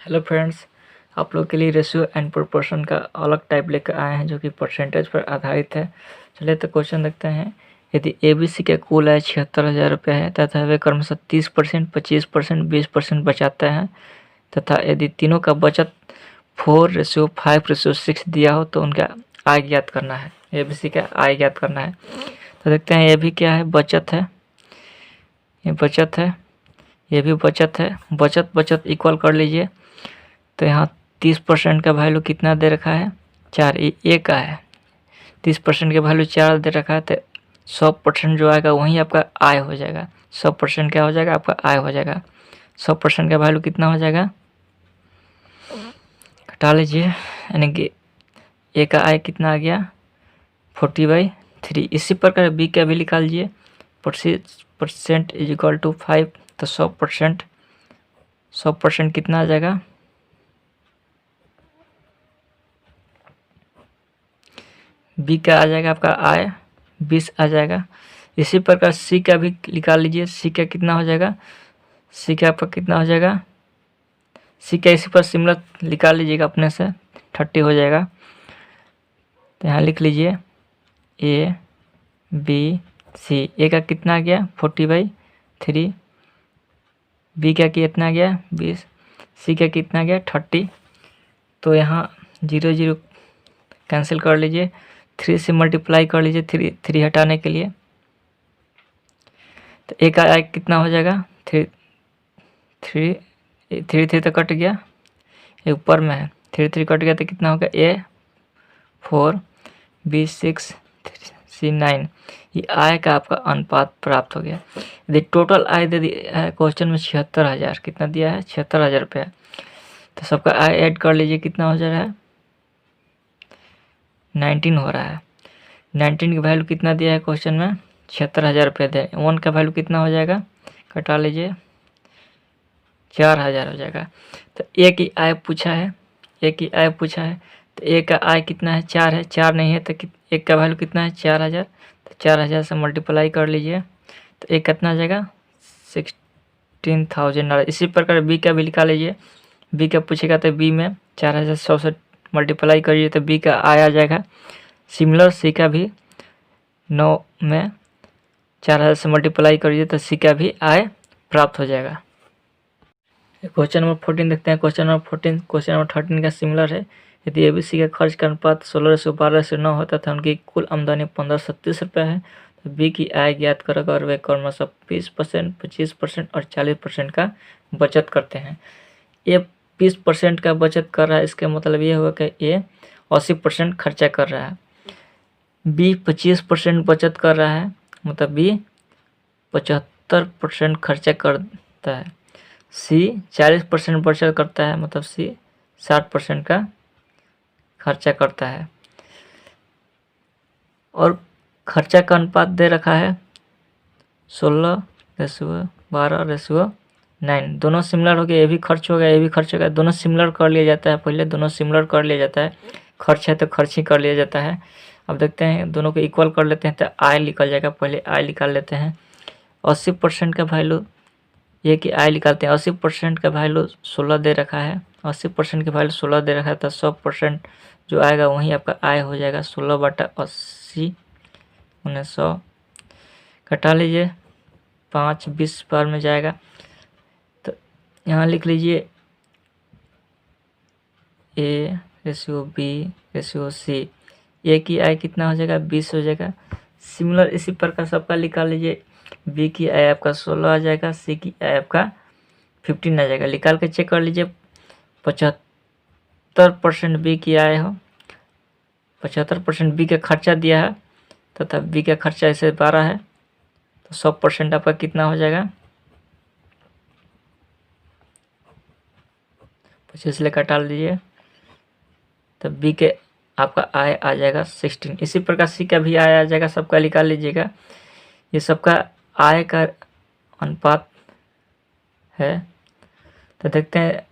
Hello friends, आप लोग के लिए रेशियो एंड प्रोपोर्शन का अलग टाइप लेकर आए हैं जो कि परसेंटेज पर आधारित है। चलिए तो क्वेश्चन देखते हैं। यदि ABC का कुल आय 76,000 रुपये है तथा वे क्रमशः 30%, 25%, 20% बचाते हैं तथा यदि तीनों का बचत 4:5:6 दिया हो तो उनका आय ज्ञात करना है। ABC का आय ज्ञात करना है। तो देखते हैं ये भी क्या है, बचत है, ये बचत है, ये भी बचत है। बचत बचत इक्वल कर लीजिए। तो यहाँ 30% का वैल्यू कितना दे रखा है, 4, ए का है। 30% का वैल्यू 4 दे रखा है तो 100% जो आएगा वहीं आपका आय हो जाएगा। 100% क्या हो जाएगा, आपका आय हो जाएगा। 100% का वैल्यू कितना हो जाएगा, घटा लीजिए, यानी कि ए का आय कितना आ गया, 40/3। इसी प्रकार बी का भी निकाल लीजिए। % इज इक्वल टू 5, तो 100% कितना आ जाएगा, बी का आ जाएगा आपका आय 20 आ जाएगा। इसी प्रकार सी का भी निकाल लीजिए। सी का कितना हो जाएगा, सी का आपका कितना हो जाएगा, सी का इसी पर सिमिलर निकाल लीजिएगा अपने से, 30 हो जाएगा। तो यहाँ लिख लीजिए ए बी सी। ए का कितना आ गया, 40/3। बी का कितना आ गया, 20। सी का कितना आ गया, 30। तो यहाँ 0 0 कैंसिल कर लीजिए, 3 से मल्टीप्लाई कर लीजिए, 3 हटाने के लिए। तो ए का आय कितना हो जाएगा, 3 तो कट गया, ये ऊपर में है, 3 कट गया तो कितना होगा, A4 B6 C9। ये आय का आपका अनुपात प्राप्त हो गया। यदि टोटल आय दे दिया है क्वेश्चन में 76,000, कितना दिया है, 76,000 रुपया। तो सबका आय ऐड कर लीजिए, कितना हो जा रहा है, 19 हो रहा है। 19 की वैल्यू कितना दिया है क्वेश्चन में, 76,000 रुपये दे। 1 का वैल्यू कितना हो जाएगा, कटा लीजिए, 4,000 हो जाएगा। तो ए की आय पूछा है, ए की आय पूछा है, तो ए का आय कितना है, 4 है। 4 नहीं है तो एक का वैल्यू कितना है, 4,000। तो 4,000 से मल्टीप्लाई कर लीजिए तो एक कितना आ जाएगा, 16,000। इसी प्रकार बी का भी निकाल लीजिए। बी का पूछेगा तो बी में 4,100 से मल्टीप्लाई करिए तो बी का आय आ जाएगा। सिमिलर सी का भी 9 में 4,000 से मल्टीप्लाई करिए तो सी का भी आय प्राप्त हो जाएगा। क्वेश्चन नंबर 14 देखते हैं। क्वेश्चन नंबर 13 का सिमिलर है। यदि ABC का खर्च का अनुपात 16:12:9 होता था, उनकी कुल आमदनी 1530 रुपये है, तो बी की आय ज्ञात कर और वे क्रमशः 20%, 25% और 40% का बचत करते हैं। ये 20% का बचत कर रहा है, इसका मतलब ये हुआ कि ये 80% खर्चा कर रहा है। बी 25% बचत कर रहा है, मतलब बी 75% खर्चा करता है। सी 40% बचत करता है, मतलब सी 60% का खर्चा करता है। और खर्चा का अनुपात दे रखा है 16:12:9। दोनों सिमिलर हो गए, ये भी खर्च हो गया, ये भी खर्च हो गया। दोनों सिमिलर कर लिया जाता है, पहले दोनों सिमिलर कर लिया जाता है। खर्च है तो खर्च ही कर लिया जाता है। अब देखते हैं, दोनों को इक्वल कर लेते हैं तो आय निकल जाएगा। पहले आय निकाल लेते हैं। 80% का वैल्यू, ये कि आय निकालते हैं। 80% का वैल्यू 16 दे रखा है, 80% का वैल्यू 16 दे रखा है, तो 100% जो आएगा वहीं आपका आय हो जाएगा। 16/80 उन्हें 100 घटा लीजिए, 5 20 बार में जाएगा। तो यहाँ लिख लीजिए A/B/C। ए की आय कितना हो जाएगा, 20 हो जाएगा। सिमिलर इसी प्रकार सबका निकाल लीजिए। बी की आय आपका 16 आ जाएगा, सी की आय आपका 15 आ जाएगा। निकाल के चेक कर लीजिए। 75% बी की आय हो, 75% बी का खर्चा दिया है तथा बी का खर्चा ऐसे 12 है, तो 100% आपका कितना हो जाएगा, 25 लेकर टाल दीजिए, तो बी के आपका आय आ जाएगा 16। इसी प्रकार सी का भी आय आ जाएगा, सबका निकाल लीजिएगा। ये सबका आय का अनुपात है। तो देखते हैं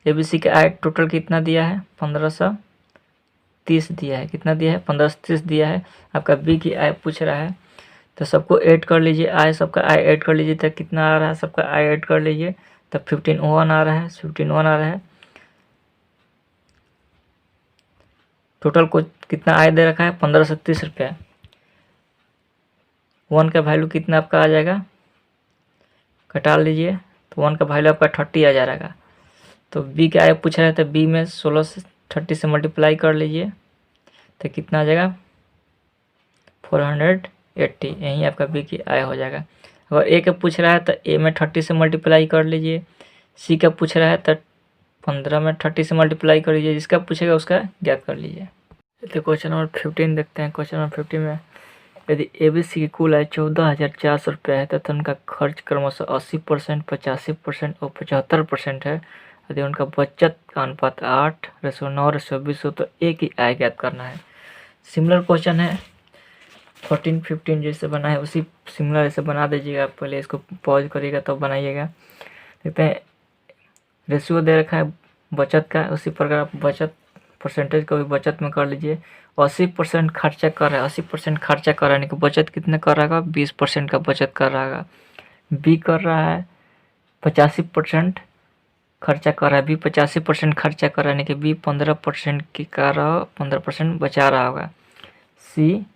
ABC का आय टोटल कितना दिया है, 1530 दिया है। कितना दिया है, 1530 दिया है। आपका बी की आय पूछ रहा है, तो सबको ऐड कर लीजिए। आय सबका आय ऐड कर लीजिए, तो कितना आ रहा है, सबका आय ऐड कर लीजिए, तो 15 1 आ रहा है, 15 1 आ रहा है। टोटल को कितना आय दे रखा है 1530 रुपया। 1 का वैल्यू कितना आपका आ जाएगा, घटा लीजिए तो 1 का वैल्यू आपका 30 आ जाएगा। तो बी का आय पूछ रहा है तो बी में 16 से 30 से मल्टीप्लाई कर लीजिए तो कितना आ जाएगा 480। यही आपका बी की आय हो जाएगा। अगर ए का पूछ रहा है तो ए में 30 से मल्टीप्लाई कर लीजिए। सी का पूछ रहा है तो 15 में 30 से मल्टीप्लाई कर लीजिए। जिसका पूछेगा उसका ज्ञात कर लीजिए। तो क्वेश्चन नंबर 15 देखते हैं। क्वेश्चन नंबर 15 में यदि एबीसी की कुल आय 14,400 रुपया है तथा उनका खर्च क्रमशः 80%, 85% और 75% है, यदि उनका बचत का अनुपात 8:9:20 हो तो ए की आय ज्ञात करना है। सिमिलर क्वेश्चन है 14, 15 जैसे बना है उसी सिमिलर ऐसे बना दीजिएगा। आप पहले इसको पॉज करिएगा तो बनाइएगा। देखते हैं रेशियो दे रखा है बचत का, उसी प्रकार आप बचत परसेंटेज को भी बचत में कर लीजिए। 80% खर्चा कर रहा है, 80% खर्चा कर रहा है, बचत कितने कर रहा है 20% का बचत कर रहा है। बी कर रहा है 85% खर्चा कर रहा है, बी 85% खर्चा कर रहा है, बी 15% की कर रहा हो, 15% बचा रहा होगा। सी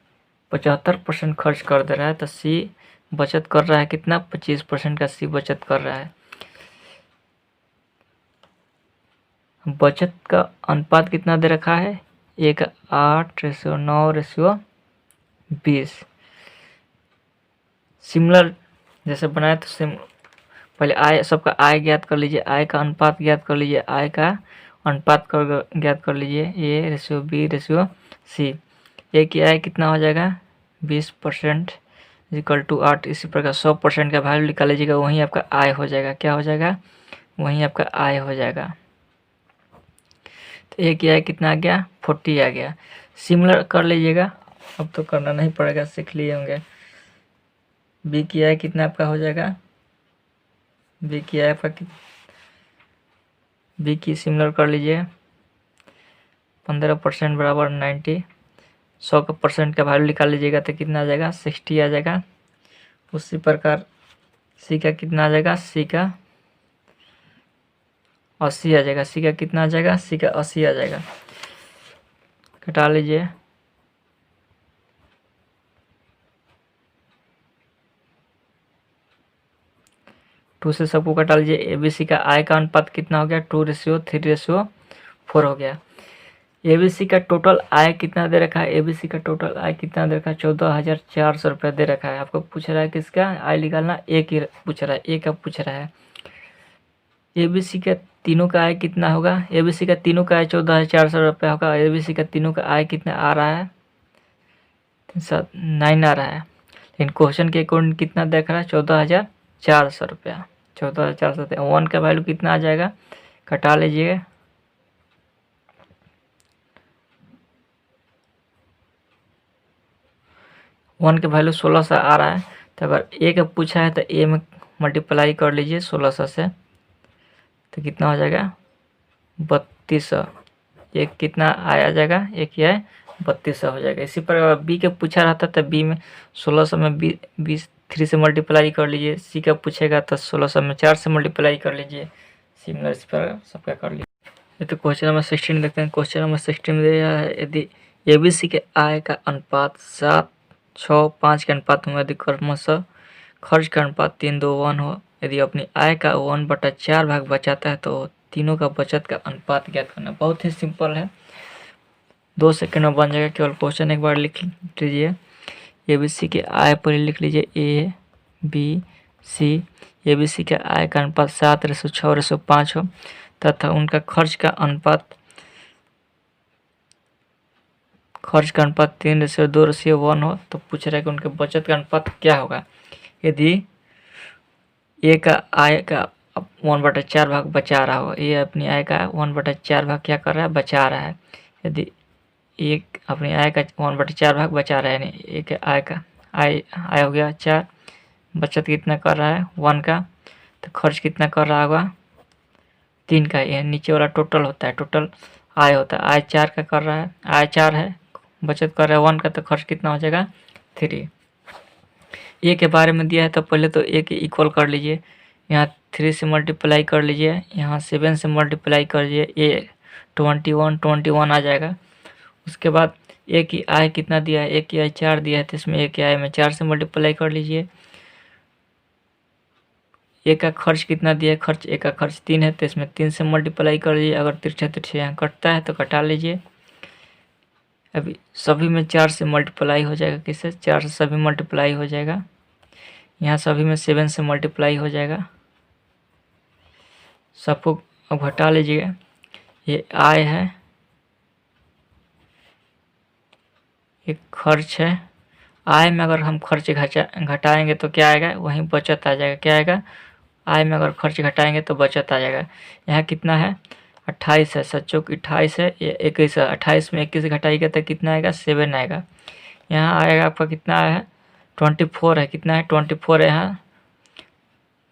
75% खर्च कर दे रहा है तो सी बचत कर रहा है कितना 25% का सी बचत कर रहा है। बचत का अनुपात कितना दे रखा है 8:9:20। सिमिलर जैसे बनाए तो पहले आय सबका आय ज्ञात कर लीजिए, आय का अनुपात ज्ञात कर लीजिए, आय का अनुपात कर ज्ञात कर लीजिए A/B/C। ए की आय कितना हो जाएगा 20% इक्वल टू 8। इसी प्रकार 100% का वैल्यू निकाल लीजिएगा, वहीं आपका आय हो जाएगा। क्या हो जाएगा वहीं आपका आय हो जाएगा। तो ए की आय कितना आ गया 40 आ गया। सिमिलर कर लीजिएगा, अब तो करना नहीं पड़ेगा, सीख लिए होंगे। बी की आय कितना आपका हो जाएगा, बी की आय आपका बी की सिमिलर कर लीजिए 15% बराबर 90। 100% का वैल्यू निकाल लीजिएगा तो कितना आ जाएगा 60 आ जाएगा। उसी प्रकार सी का कितना आ जाएगा, सी का 80 आ जाएगा। सी का कितना आ जाएगा, सी का 80 आ जाएगा। घटा लीजिए टू से सबको घटा लीजिए। एबीसी का आय का अनुपात कितना हो गया 2:3:4 हो गया। एबीसी का टोटल आय कितना दे रखा है, एबीसी का टोटल आय कितना दे रखा है 14,400 रुपया दे रखा है। आपको पूछ रहा है किसका आय निकालना, ए की पूछ रहा है, ए का पूछ रहा है। एबीसी का तीनों का आय कितना होगा, एबीसी का तीनों का आय 14,400 रुपया होगा। एबीसी का तीनों का आय कितना आ रहा है 9 आ रहा है, लेकिन क्वेश्चन के अकॉर्डिंग कितना देख रहा है 14,400 रुपया। 14,400 1 का वैल्यू कितना आ जाएगा, घटा लीजिए वन का वैल्यू 1600 आ रहा है। तो अगर ए का पूछा है तो ए में मल्टीप्लाई कर लीजिए 1600 से तो कितना हो जाएगा 3200। एक कितना आया जाएगा, एक ही आए 3200 हो जाएगा। इसी पर बी का पूछा रहता तो बी में 1600 में 3 से मल्टीप्लाई कर लीजिए। सी का पूछेगा तो 1600 में 4 से मल्टीप्लाई कर लीजिए। सिमिलर इस पर सबका कर लीजिए। तो क्वेश्चन नंबर 16 देखते हैं। क्वेश्चन नंबर 16 में दिया है यदि एबीसी के आय का अनुपात 7:6:5 के अनुपात में, यदि क्रमशः खर्च का अनुपात 3:2:1 हो, यदि अपनी आय का 1/4 भाग बचाता है तो तीनों का बचत का अनुपात ज्ञात करना। बहुत ही सिंपल है, 2 सेकंड में बन जाएगा। केवल क्वेश्चन एक बार लिख लीजिए। एबीसी के आय पर लिख लीजिए ABC। एबीसी के आय का अनुपात 7:6:5 हो तथा उनका खर्च का अनुपात 3:2:1 हो, तो पूछ रहा है कि उनके बचत का अनुपात क्या होगा। यदि ए का आय का 1/4 भाग बचा रहा हो, ये अपनी आय का 1/4 भाग क्या कर रहा है बचा रहा है। यदि एक अपनी आय का 1/4 भाग बचा रहा है, यानी एक आय का आय हो गया 4, बचत कितना कर रहा है 1 का, तो खर्च कितना कर रहा होगा 3 का। यह नीचे वाला टोटल होता है, टोटल आय होता है। आय 4 का कर रहा है, आय 4 है, बचत कर रहा है 1 का, तो खर्च कितना हो जाएगा 3। ए के बारे में दिया है तो पहले तो ए के इक्वल कर लीजिए। यहाँ 3 से मल्टीप्लाई कर लीजिए, यहाँ 7 से मल्टीप्लाई कर लीजिए, ए 21 आ जाएगा। उसके बाद ए की आय कितना दिया है, ए की आय 4 दिया है, तो इसमें ए की आय में 4 से मल्टीप्लाई कर लीजिए। ए का खर्च कितना दिया है, खर्च ए का खर्च 3 है, तो इसमें 3 से मल्टीप्लाई कर लीजिए। अगर तिरछे तिरछे यहाँ कटता है तो कटा लीजिए। अभी सभी में 4 से मल्टीप्लाई हो जाएगा, किससे, 4 से सभी मल्टीप्लाई हो जाएगा। यहाँ सभी में 7 से मल्टीप्लाई हो जाएगा। सबको अब घटा लीजिएगा। ये आय है, ये खर्च है। आय में अगर हम खर्च घटाएंगे तो क्या आएगा, वहीं बचत आ जाएगा। क्या आएगा, आय में अगर खर्च घटाएंगे तो बचत आ जाएगा। यहाँ कितना है, 28 है, 7×28 है, ये 21 है। 28 में 21 घटाइएगा तो कितना आएगा, 7 आएगा। यहाँ आएगा आपका कितना है, 24 है। कितना है, 24 है। यहाँ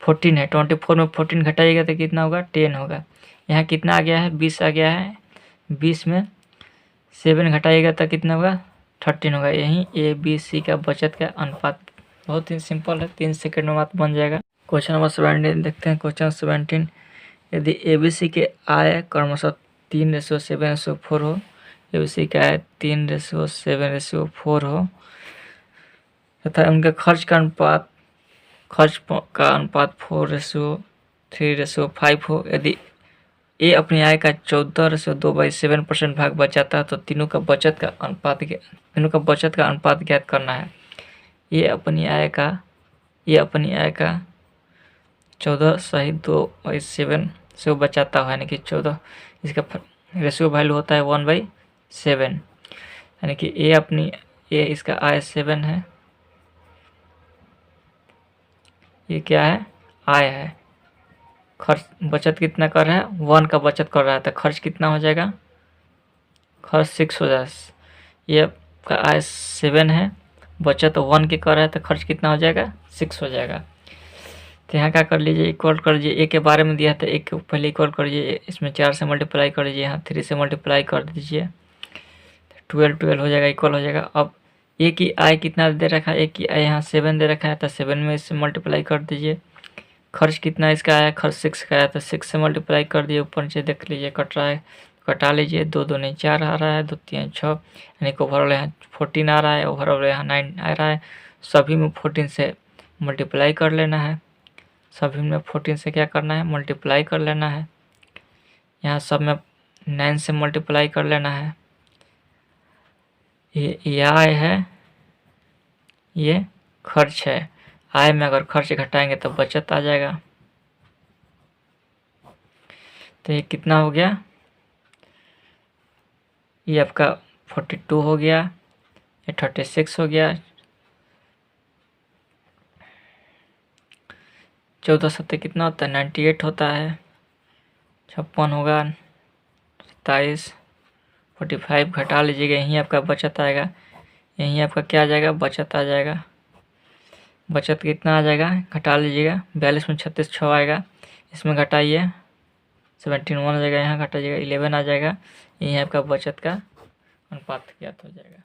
14 है, 24 में 14 घटाइएगा तो कितना होगा, 10 होगा। यहाँ कितना आ गया है, 20 आ गया है। 20 में 7 घटाइएगा तो कितना होगा, 13 होगा। यही ए बी सी का बचत का अनुपात बहुत ही सिंपल है, 3 सेकंड में बात बन जाएगा। क्वेश्चन नंबर 17 देखते हैं। क्वेश्चन 17, यदि ए बी सी के आय क्रमशः 3:7:4 हो, ए बी सी का आय 3:7:4 हो तथा उनके खर्च का अनुपात 4:3:5 हो। यदि ए अपनी आय का 14/2/7% भाग बचाता है तो तीनों का बचत का अनुपात ज्ञात करना है। ये अपनी आय का 14/2/7 से वो बचाता है, यानी कि 14, इसका रेशियो वैल्यू होता है 1/7, यानी कि इसका आय 7 है, ये क्या है, आय है। खर्च बचत कितना कर रहा है, 1 का बचत कर रहा है, तो खर्च कितना हो जाएगा, खर्च 6 हो जाएगा। ये का आय 7 है, बचत 1 की कर रहा है, तो खर्च कितना हो जाएगा, 6 हो जाएगा। तो यहाँ क्या कर लीजिए, इक्वल कर लीजिए। ए के बारे में दिया था, ए के पहले इक्वल कर लीजिए, इसमें 4 से मल्टीप्लाई कर लीजिए, यहाँ 3 से मल्टीप्लाई कर दीजिए, 12 हो जाएगा, इक्वल हो जाएगा। अब ए की आय कितना दे रखा है, ए की आय यहाँ 7 दे रखा है, तो 7 में इससे मल्टीप्लाई कर दीजिए। खर्च कितना इसका आया, खर्च 6 का आया, तो 6 से मल्टीप्लाई कर दिए। ऊपर नीचे देख लीजिए, कट रहा है, कटा लीजिए। 2 दूनी 4 आ रहा है, 2 3 6, यानी कि ओवरऑल यहाँ 14 आ रहा है, ओवरऑल यहाँ 9 आ रहा है। सभी में 14 से मल्टीप्लाई कर लेना है, सभी में 14 से क्या करना है, मल्टीप्लाई कर लेना है। यहाँ सब में 9 से मल्टीप्लाई कर लेना है। ये आय है, ये खर्च है। आय में अगर खर्च घटाएंगे तो बचत आ जाएगा। तो ये कितना हो गया, ये आपका 42 हो गया, ये 36 हो गया, 14 सत्ते कितना होता है, 98 होता है, 56 होगा, 27, 45 घटा लीजिएगा, यहीं आपका बचत आएगा। यहीं आपका क्या आ जाएगा, बचत आ जाएगा। बचत कितना आ जाएगा, घटा लीजिएगा, 42 में 36 6 आएगा, इसमें घटाइए 17 1 आ जाएगा, यहाँ घटाइएगा 11 आ जाएगा। यहीं आपका बचत का अनुपात ज्ञात हो जाएगा।